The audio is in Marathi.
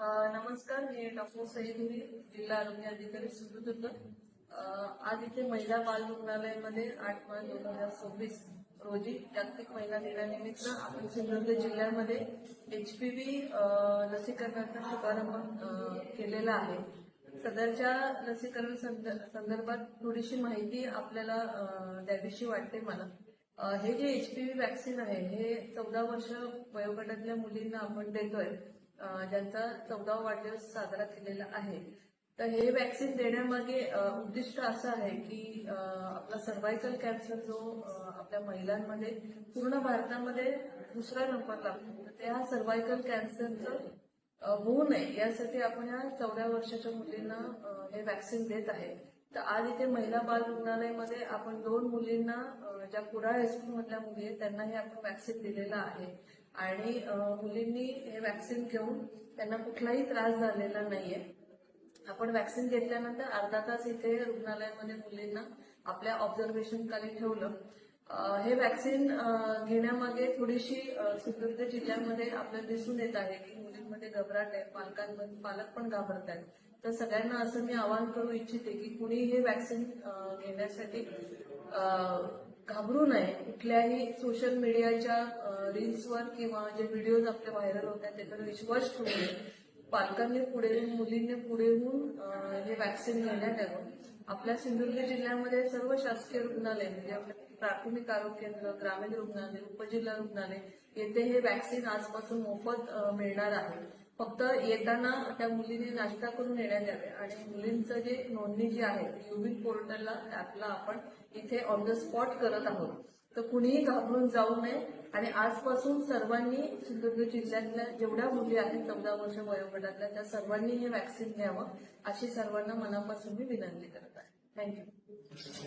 नमस्कार, मी डॉक्टर सईदुरी, जिल्हा आरोग्य अधिकारी सिंधुदुर्ग. आज इथे महिला बाल रुग्णालयामध्ये 8/5/2026 रोजी जागतिक महिला दिनानिमित्त आपण सिंधुदुर्ग जिल्ह्यामध्ये HPV लसीकरणाचा शुभारंभ केलेला आहे. सदरच्या लसीकरण संदर्भात थोडीशी माहिती आपल्याला द्यावीशी वाटते मला. हे जे HPV वॅक्सिन आहे हे 14 वर्ष वयोगटातल्या मुलींना आपण देतोय, ज्यांचा 14वा वाढदिवस साजरा केलेला आहे. तर हे वॅक्सिन देण्यामागे उद्दिष्ट असं आहे की आपला सर्व्हायकल कॅन्सर जो आपल्या महिलांमध्ये पूर्ण भारतामध्ये दुसरा नंबर लागतो, तर त्या सर्व्हायकल कॅन्सरचं होऊ नये यासाठी आपण या 14 वर्षाच्या मुलींना हे वॅक्सिन देत आहे. तर आज इथे महिला बाल रुग्णालयामध्ये आपण 2 मुलींना, ज्या कुडाळ हायस्कूल मधल्या मुली आहेत, त्यांना हे आपण वॅक्सिन दिलेलं आहे. आणि मुलींनी हे वॅक्सिन घेऊन त्यांना कुठलाही त्रास झालेला नाहीये. आपण वॅक्सिन घेतल्यानंतर अर्धा तास इथे रुग्णालयामध्ये मुलींना आपल्या ऑब्झर्वेशन खाली ठेवलं. हे वॅक्सिन घेण्यामागे थोडीशी सिंधुदुर्ग जिल्ह्यामध्ये आपल्याला दिसून येत आहे की मुलींमध्ये घबराट आहे, पालक पण घाबरत आहेत. तर सगळ्यांना असं मी आवाहन करू इच्छिते की कुणी हे वॅक्सिन घेण्यासाठी घाबरू नये. कुठल्याही सोशल मीडियाच्या रील्सवर किंवा जे व्हिडिओज आपले व्हायरल होत आहेत त्याच्यावर विश्वास ठेवू नये. पालकांनी पुढे येऊन, मुलींनी पुढे येऊन हे वॅक्सिन घेण्यात यावं. आपल्या सिंधुदुर्ग जिल्ह्यामध्ये सर्व शासकीय रुग्णालय म्हणजे आपले प्राथमिक आरोग्य केंद्र, ग्रामीण रुग्णालय, उपजिल्हा रुग्णालय येथे हे वॅक्सिन आजपासून मोफत मिळणार आहे. फक्त येताना त्या मुलींनी नाश्ता करून येण्यात यावे आणि मुलींचं जे नोंदणी जी आहे युविन पोर्टलला ऍपला आपण इथे ऑन द स्पॉट करत आहोत. तर कुणीही घाबरून जाऊ नये आणि आजपासून सर्वांनी सिंधुदुर्ग जिल्ह्यातल्या जेवढ्या मुली आहेत 14 वर्ष वयोगटातल्या त्या सर्वांनी हे वॅक्सिन घ्यावं अशी सर्वांना मनापासून मी विनंती करत आहे. थँक्यू.